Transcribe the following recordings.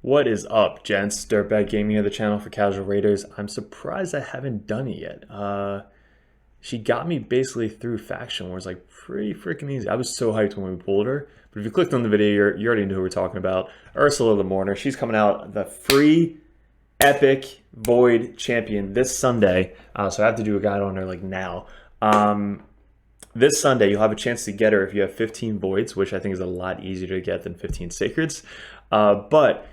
What is up, gents? DirtBag Gaming of the channel for casual raiders. I'm surprised I haven't done it yet. She got me basically through Faction Wars, like pretty freaking easy. I was so hyped when we pulled her. But if you clicked on the video, you already knew who we're talking about. Ursula the Mourner. She's coming out the free epic void champion this Sunday. So I have to do a guide on her like now. This Sunday, you'll have a chance to get her if you have 15 voids, which I think is a lot easier to get than 15 sacreds. But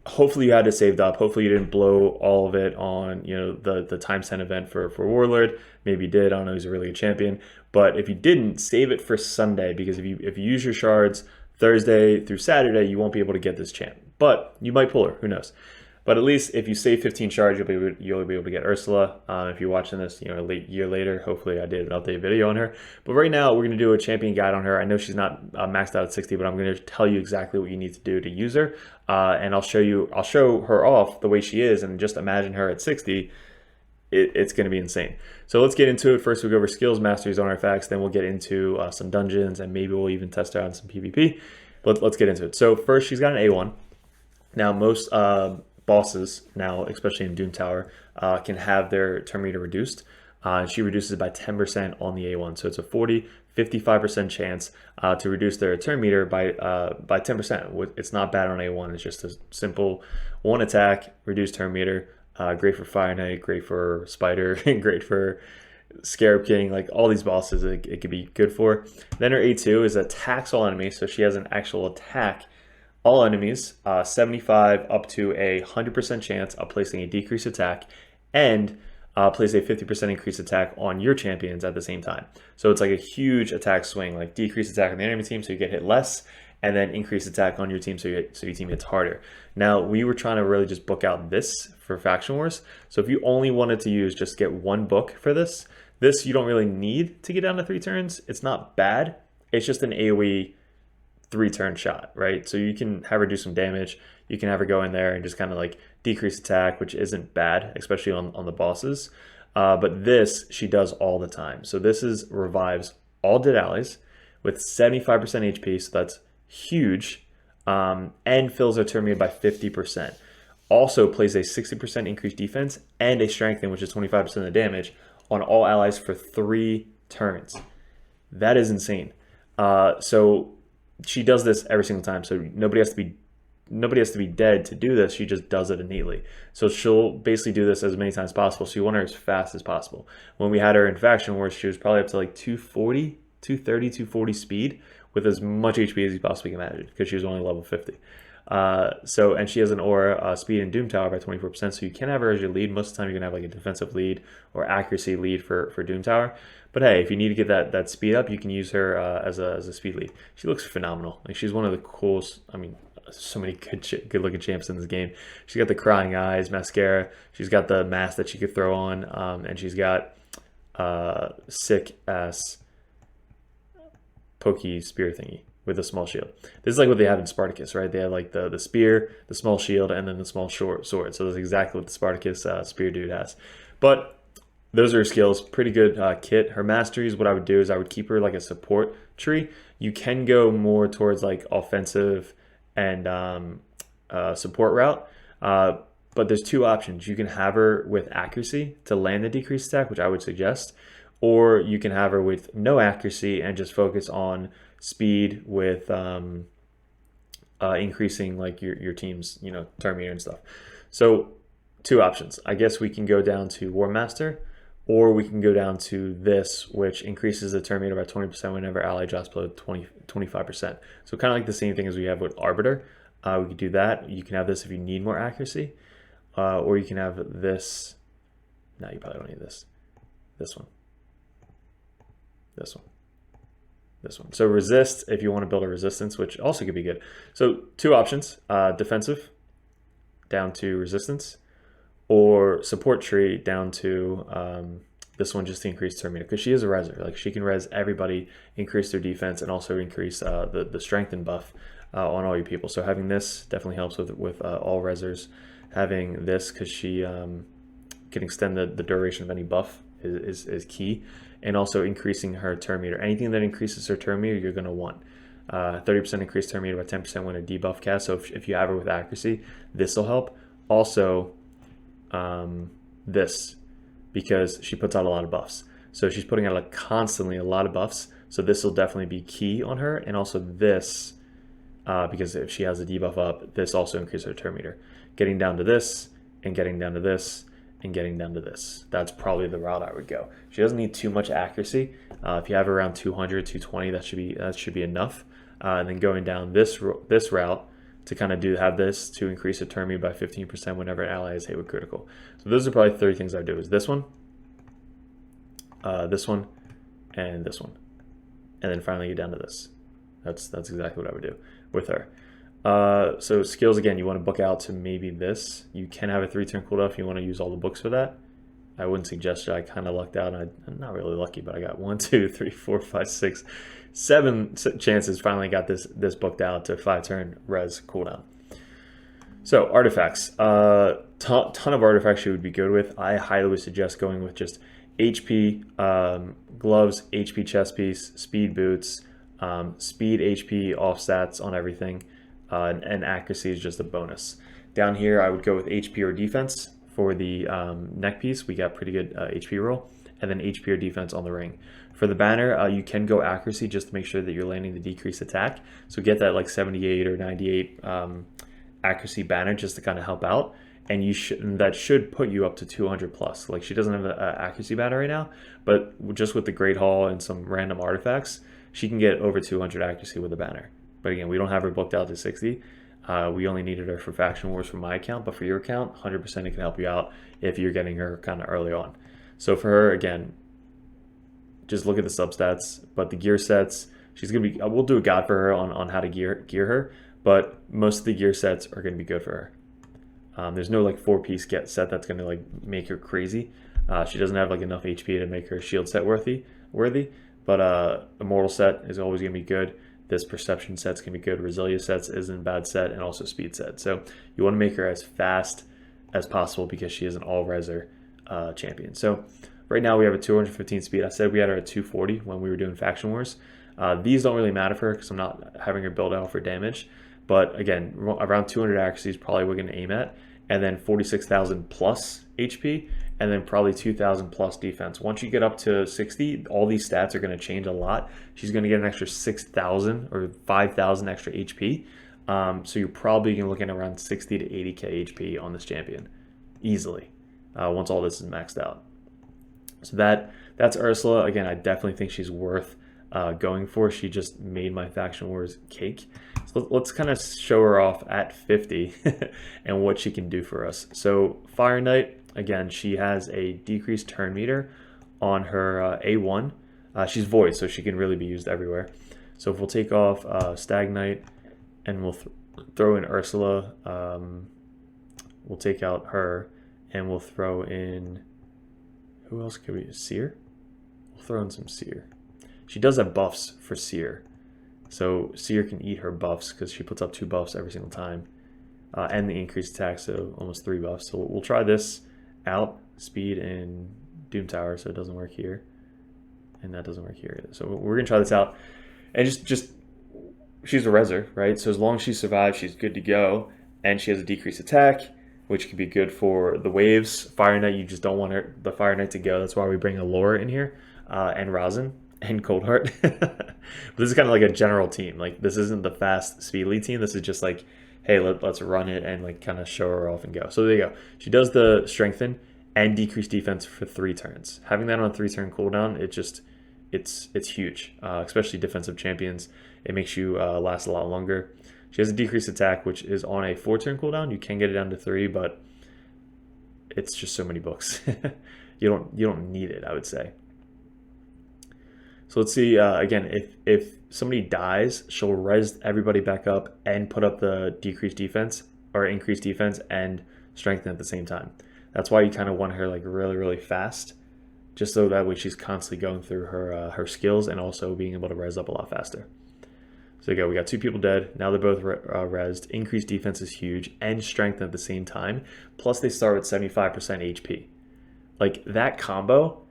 hopefully you had it saved up. Hopefully you didn't blow all of it on, the times 10 event for Warlord. Maybe you did. I don't know. He's a really good champion. But if you didn't, save it for Sunday, because if you use your shards Thursday through Saturday, you won't be able to get this champ. But you might pull her. Who knows? But at least if you save 15 shards, you'll be able to get Ursula. If you're watching this, a year later, hopefully I did an update video on her. But right now, we're going to do a champion guide on her. I know she's not maxed out at 60, but I'm going to tell you exactly what you need to do to use her. And I'll show her off the way she is, and just imagine her at 60. It's going to be insane. So let's get into it. First, we'll go over skills, masteries on artifacts. Then we'll get into some dungeons, and maybe we'll even test her out on some PvP. But let's get into it. So first, she's got an A1. Now, most bosses now, especially in Doom Tower, can have their turn meter reduced. She reduces by 10% on the A1. So it's a 55% chance to reduce their turn meter by 10%. It's not bad on A1. It's just a simple one attack, reduced turn meter. Great for Fire Knight, great for Spider, great for Scarab King, like all these bosses it could be good for. Then her A2 is attacks all enemies. So she has an actual attack all enemies, 75 up to a 100% chance of placing a decreased attack, and place a 50% increased attack on your champions at the same time. So it's like a huge attack swing, like decreased attack on the enemy team so you get hit less, and then increased attack on your team so your team hits harder. Now, we were trying to really just book out this for Faction Wars. So if you only wanted to use, just get one book for this you don't really need to get down to 3 turns. It's not bad. It's just an AoE 3-turn shot, right? So you can have her do some damage. You can have her go in there and just kind of like decrease attack, which isn't bad, especially on the bosses. But this, she does all the time. So this revives all dead allies with 75% HP, so that's huge, and fills her turn meter by 50%. Also plays a 60% increased defense and a strengthen, which is 25% of the damage, on all allies for 3 turns. That is insane. So she does this every single time, so nobody has to be dead to do this. She just does it innately. So she'll basically do this as many times as possible. So you want her as fast as possible. When we had her in Faction Wars, she was probably up to like 240, 230, 240 speed with as much HP as you possibly can imagine, because she was only level 50. And she has an aura speed in Doom Tower by 24%, so you can have her as your lead. Most of the time you can have like a defensive lead or accuracy lead for Doom Tower. But hey, if you need to get that speed up, you can use her as a speed lead. She looks phenomenal. Like, she's one of the coolest. I mean, so many good looking champs in this game. She's got the crying eyes mascara. She's got the mask that she could throw on, and she's got sick ass pokey spear thingy with a small shield. This is like what they have in Spartacus, right? They have like the spear, the small shield, and then the small short sword. So that's exactly what the Spartacus spear dude has. But those are her skills. Pretty good kit. Her masteries, what I would do is I would keep her like a support tree. You can go more towards like offensive and support route. But there's 2 options. You can have her with accuracy to land the decreased attack, which I would suggest. Or you can have her with no accuracy and just focus on speed with increasing like your team's turn meter and stuff. So 2 options. I guess we can go down to War Master, or we can go down to this, which increases the turn meter by 20% whenever ally drops below 25%. So kind of like the same thing as we have with Arbiter. We could do that. You can have this if you need more accuracy, or you can have this. No, you probably don't need this. This one. This one. This one. So resist if you want to build a resistance, which also could be good. So 2 options, defensive down to resistance, or support tree down to this one just to increase turn meter, because she is a reser. Like, she can res everybody, increase their defense, and also increase the strength and buff on all your people. So having this definitely helps with all resers. Having this, because she can extend the duration of any buff, is key. And also increasing her turn meter. Anything that increases her turn meter, you're going to want. 30% increased turn meter by 10% when a debuff cast. So if you have her with accuracy, this will help. Also, this, because she puts out a lot of buffs. So she's putting out constantly a lot of buffs. So this will definitely be key on her. And also this, because if she has a debuff up, this also increases her turn meter. Getting down to this, and getting down to this, and getting down to this. That's probably the route I would go. She doesn't need too much accuracy. If you have around 200, 220, that should be enough. And then going down this route to kind of have this to increase the turn meter by 15% whenever an ally is hit with critical. So those are probably 3 things I do: is this one, and this one, and then finally get down to this. That's exactly what I would do with her. So skills, again, you want to book out to maybe this. You can have a 3-turn cooldown if you want to use all the books for that. I wouldn't suggest it. I kind of lucked out. I'm not really lucky, but I got 1, 2, 3, 4, 5, 6, 7 chances. Finally got this booked out to 5-turn res cooldown. So artifacts, ton of artifacts you would be good with. I highly would suggest going with just HP gloves, HP chest piece, speed boots, speed, HP, off stats on everything, and accuracy is just a bonus. Down here, I would go with HP or defense. For the neck piece, we got pretty good HP roll, and then HP or defense on the ring. For the banner, you can go accuracy just to make sure that you're landing the decreased attack. So get that like 78 or 98 accuracy banner just to kind of help out. And that should put you up to 200 plus. Like, she doesn't have an accuracy banner right now, but just with the Great Hall and some random artifacts, she can get over 200 accuracy with a banner. But again, we don't have her booked out to 60. We only needed her for Faction Wars for my account, but for your account, 100% it can help you out if you're getting her kind of early on. So for her, again, just look at the substats, but the gear sets, she's going to be, we'll do a guide for her on how to gear her, but most of the gear sets are going to be good for her. There's no like 4-piece get set that's going to like make her crazy. She doesn't have like enough HP to make her shield set worthy, but Immortal set is always going to be good. This perception set's going to be good. Resilience sets isn't a bad set, and also speed set. So you want to make her as fast as possible because she is an all-reser champion. So right now we have a 215 speed. I said we had her at 240 when we were doing Faction Wars. These don't really matter for her because I'm not having her build out for damage. But again, around 200 accuracy is probably what we're going to aim at. And then 46,000 plus HP, and then probably 2,000 plus defense. Once you get up to 60, all these stats are going to change a lot. She's going to get an extra 6,000 or 5,000 extra HP. So you're probably going to look at around 60 to 80k HP on this champion, easily, once all this is maxed out. So that's Ursula. Again, I definitely think she's worth going for. She just made my Faction Wars cake. So let's kind of show her off at 50 and what she can do for us. So Fire Knight, again, she has a decreased turn meter on her A1. She's void, so she can really be used everywhere. So if we'll take off Stag Knight and we'll throw in Ursula, we'll take out her and we'll throw in, who else could we, Seer? We'll throw in some Seer. She does have buffs for Seer. So Seer can eat her buffs because she puts up 2 buffs every single time. And the increased attack, so almost 3 buffs. So we'll try this out, speed and Doom Tower, so it doesn't work here. And that doesn't work here either. So we're going to try this out. And just she's a reser, right? So as long as she survives, she's good to go. And she has a decreased attack, which can be good for the waves. Fire Knight, you just don't want the Fire Knight to go. That's why we bring Allura in here, and Razin. And Coldheart. This is kind of like a general team. Like, this isn't the fast speedly team. This is just like, hey, let's run it and like kind of show her off and go. So there you go. She does the strengthen and decrease defense for 3 turns. Having that on a 3-turn cooldown, it's huge, especially defensive champions. It makes you last a lot longer. She has a decreased attack, which is on a 4-turn cooldown. You can get it down to 3, but it's just so many books. You don't need it, I would say. So let's see, again, if somebody dies, she'll res everybody back up and put up the decreased defense or increased defense and strengthen at the same time. That's why you kind of want her like really, really fast, just so that way she's constantly going through her skills and also being able to res up a lot faster. So there you go, we got 2 people dead. Now they're both resed. Increased defense is huge and strengthen at the same time. Plus they start with 75% HP. Like, that combo,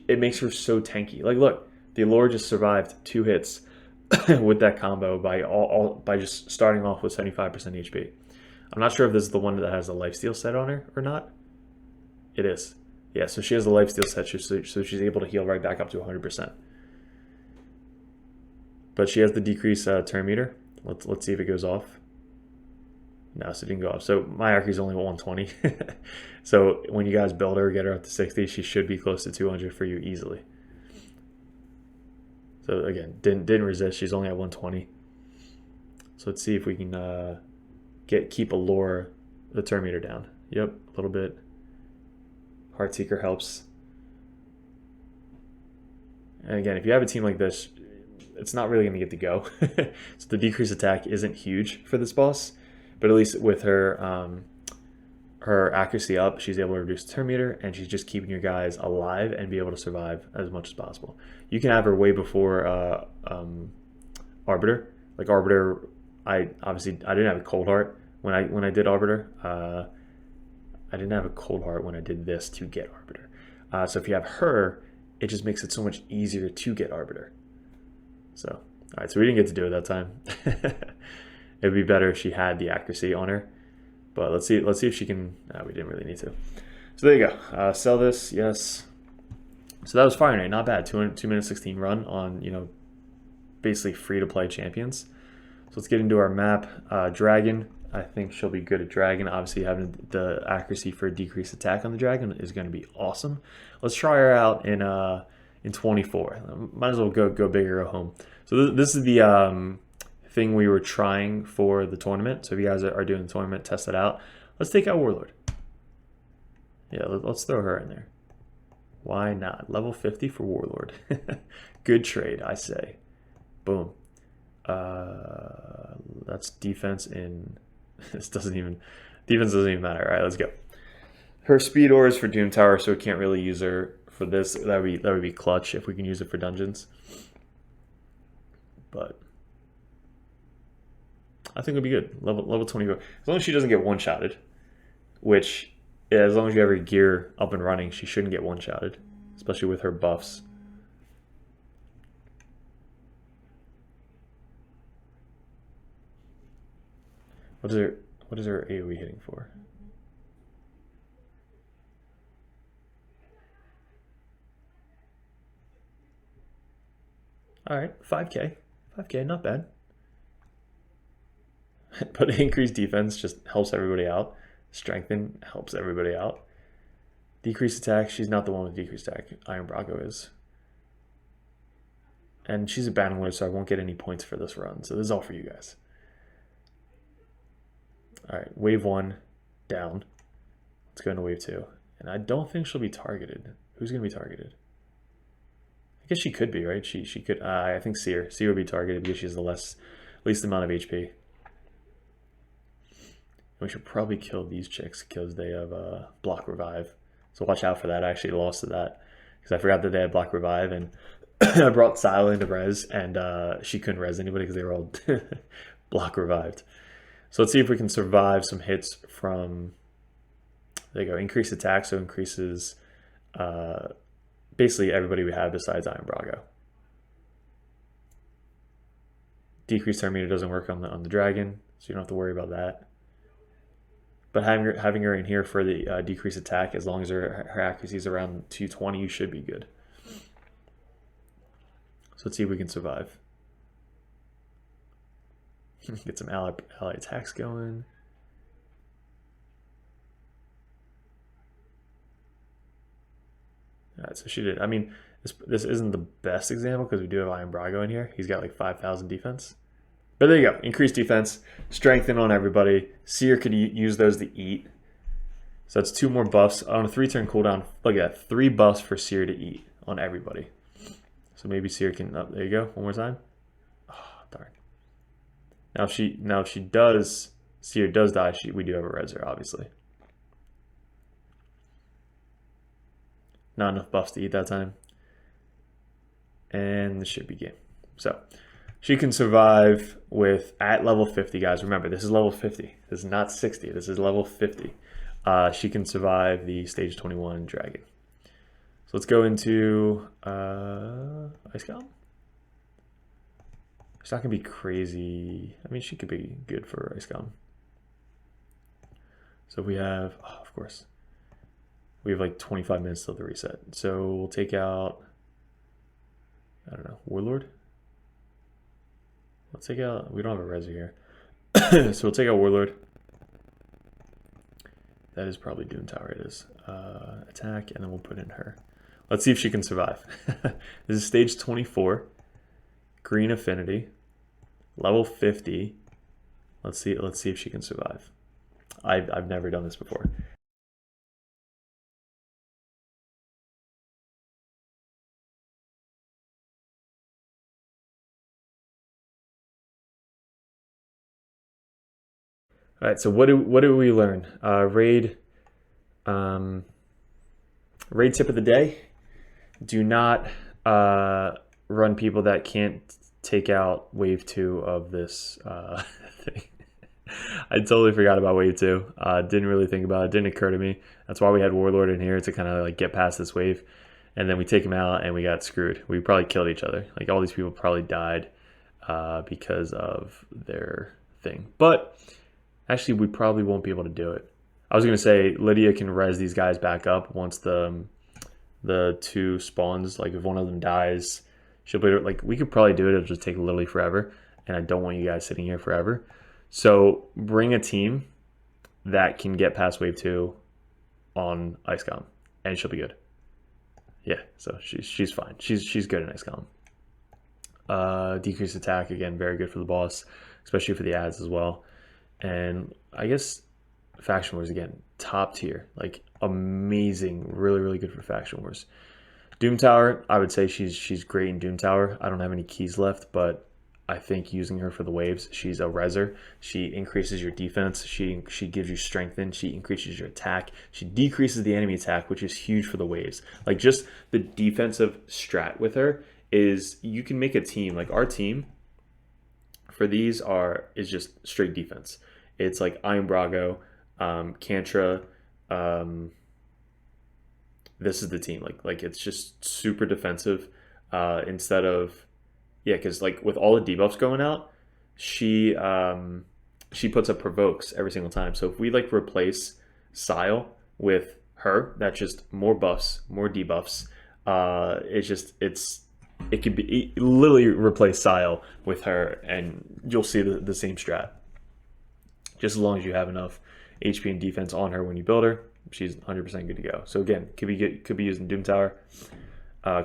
it makes her so tanky. Like, look. The Allura just survived 2 hits. with that combo by just starting off with 75% HP. I'm not sure if this is the one that has the lifesteal set on her or not. It is. Yeah, so she has the lifesteal set, so she's able to heal right back up to 100%. But she has the decrease turn meter. Let's see if it goes off. No, so it didn't go off. So my accuracy is only 120. So when you guys build her, get her up to 60, she should be close to 200 for you easily. So again, didn't resist. She's only at 120. So let's see if we can keep Allure the turn meter down. Yep, a little bit. Heartseeker helps. And again, if you have a team like this, it's not really going to get to go. So the decrease attack isn't huge for this boss, but at least with her her accuracy up, she's able to reduce the turn meter, and she's just keeping your guys alive and be able to survive as much as possible. You can have her way before Arbiter. Like Arbiter, I didn't have a cold heart when I did Arbiter. I didn't have a cold heart when I did this to get Arbiter. So if you have her, it just makes it so much easier to get Arbiter. So, all right, so we didn't get to do it that time. It'd be better if she had the accuracy on her. But let's see if she can. We didn't really need to. So there you go. Sell this, yes. So that was Fire Knight, not bad. 2 minutes 16 run on, you know, basically free to play champions. So let's get into our map. Dragon. I think she'll be good at Dragon. Obviously, having the accuracy for decreased attack on the Dragon is going to be awesome. Let's try her out in 24. Might as well go big or go home. So this is the thing we were trying for the tournament. So if you guys are doing the tournament, test it out. Let's take out Warlord. Yeah, let's throw her in there. Why not? Level 50 for Warlord. Good trade, I say. Boom. That's defense in... Defense doesn't even matter. All right, let's go. Her speed ore is for Doom Tower, so we can't really use her for this. That would be clutch if we can use it for dungeons. But I think it'll be good. Level 24. As long as she doesn't get one-shotted, which, yeah, as long as you have her gear up and running, she shouldn't get one-shotted, especially with her buffs. What is her AoE hitting for? All right, 5K. 5K, not bad. But increased defense just helps everybody out. Strengthen helps everybody out. Decreased attack, she's not the one with decreased attack. Iron Bronco is. And she's a Bannerlord, so I won't get any points for this run. So this is all for you guys. All right, wave 1 down. Let's go into wave 2. And I don't think she'll be targeted. Who's going to be targeted? I guess she could be, right? She could. I think Seer would be targeted because she has the least amount of HP. And we should probably kill these chicks because they have block revive. So watch out for that. I actually lost to that because I forgot that they had block revive, and I brought Sila into res, and she couldn't res anybody because they were all block revived. So let's see if we can survive some hits from, there you go, increased attack, so increases basically everybody we have besides Iron Brago. Decreased turn meter doesn't work on the dragon, so you don't have to worry about that. But having her in here for the decreased attack, as long as her accuracy is around 220, you should be good. So let's see if we can survive. Get some ally attacks going. All right, so she did. I mean, this isn't the best example because we do have Iron Brago in here. He's got like 5,000 defense. But there you go. Increased defense. Strengthen on everybody. Seer could use those to eat. So that's 2 more buffs. On a 3-turn cooldown, look at that. 3 buffs for Seer to eat on everybody. So maybe Seer can... Oh, there you go. One more time. Oh, darn. Now if she does... Seer does die, we do have a reser, obviously. Not enough buffs to eat that time. And this should be game. So she can survive with, at level 50, guys. Remember, this is level 50. This is not 60. This is level 50. She can survive the stage 21 dragon. So let's go into Ice Golem. It's not gonna be crazy. I mean, she could be good for Ice Golem. So we have, oh, of course, we have like 25 minutes till the reset. So we'll take out, I don't know, Warlord. Let's take out, we don't have a Resi here. So we'll take out Warlord. That is probably Doom Tower, it is. Attack, and then we'll put in her. Let's see if she can survive. This is stage 24. Green affinity. Level 50. Let's see if she can survive. I've never done this before. All right, so what do we learn? Raid tip of the day: do not run people that can't take out wave 2 of this thing. I totally forgot about wave 2. Didn't really think about it. Didn't occur to me. That's why we had Warlord in here to kind of like get past this wave, and then we take him out and we got screwed. We probably killed each other. Like all these people probably died because of their thing, but. Actually, we probably won't be able to do it. I was going to say Lydia can res these guys back up once the 2 spawns. Like if one of them dies, she'll be like, we could probably do it. It'll just take literally forever. And I don't want you guys sitting here forever. So bring a team that can get past wave 2 on Ice Golem, and she'll be good. Yeah, so she's fine. She's good in Ice Golem. Decreased attack, again, very good for the boss, especially for the ads as well. And I guess Faction Wars, again, top tier, like amazing, really good for Faction Wars. Doom Tower, I would say she's great in Doom Tower. I don't have any keys left, but I think using her for the waves, she's a reser. She increases your defense. She gives you strengthen. She increases your attack. She decreases the enemy attack, which is huge for the waves. Like just the defensive strat with her is you can make a team. Like our team for these is just straight defense. It's like Iron Brago, Cantra. This is the team. Like it's just super defensive. Instead of because like with all the debuffs going out, she puts up provokes every single time. So if we like replace Sile with her, that's just more buffs, more debuffs. It could be literally replace Sile with her, and you'll see the same strat. Just as long as you have enough HP and defense on her when you build her, she's 100% good to go. So again, could be used in Doom Tower.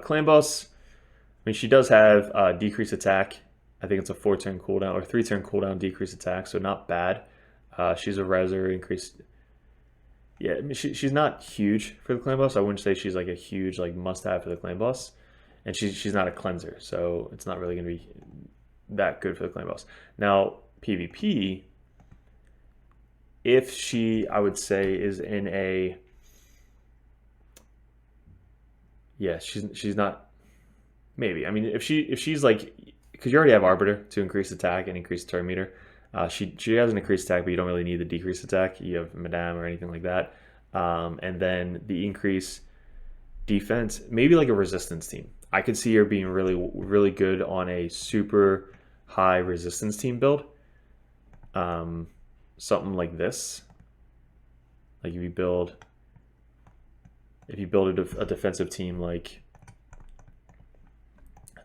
Clan Boss, I mean, she does have decreased attack. I think it's a 4-turn cooldown or 3-turn cooldown decreased attack, so not bad. She's a reser, increased. Yeah, I mean, she's not huge for the Clan Boss. I wouldn't say she's like a huge like must-have for the Clan Boss. And she's not a cleanser, so it's not really going to be that good for the Clan Boss. Now, PvP, if she, I would say, is in a... Yeah, she's not... Maybe. I mean, if she's like... Because you already have Arbiter to increase attack and increase turn meter. She has an increased attack, but you don't really need the decreased attack. You have Madame or anything like that. And then the increase defense, maybe like a resistance team. I could see her being really good on a super high resistance team build. Something like this. Like if you build a defensive team like,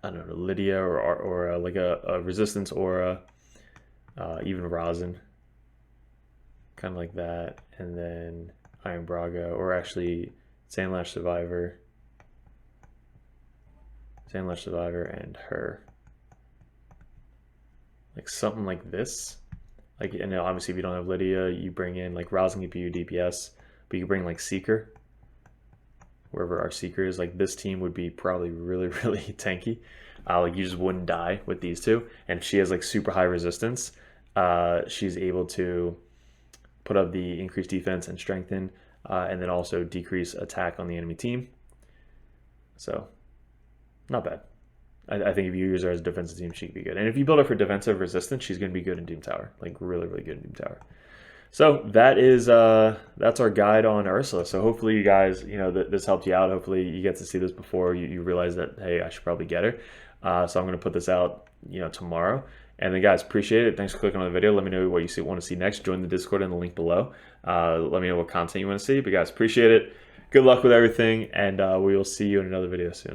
I don't know, Lydia or like a resistance aura, even Rosin, kind of like that, and then Iron Braga, or actually Sandlash Survivor, and her, like something like this. Like, and obviously if you don't have Lydia, you bring in like Rosin can be your DPS, but you bring like Seeker, wherever our Seeker is. Like this team would be probably really tanky. Like you just wouldn't die with these two. And if she has like super high resistance, she's able to put up the increased defense and strengthen, and then also decrease attack on the enemy team. So not bad. I think if you use her as a defensive team, she could be good. And if you build her for defensive resistance, she's going to be good in Doom Tower. Like really good in Doom Tower. So that is that's our guide on Ursula. So hopefully you guys, this helped you out. Hopefully you get to see this before you realize that, hey, I should probably get her. So I'm going to put this out, tomorrow. And then guys, appreciate it. Thanks for clicking on the video. Let me know what you want to see next. Join the Discord in the link below. Let me know what content you want to see. But guys, appreciate it. Good luck with everything, and we will see you in another video soon.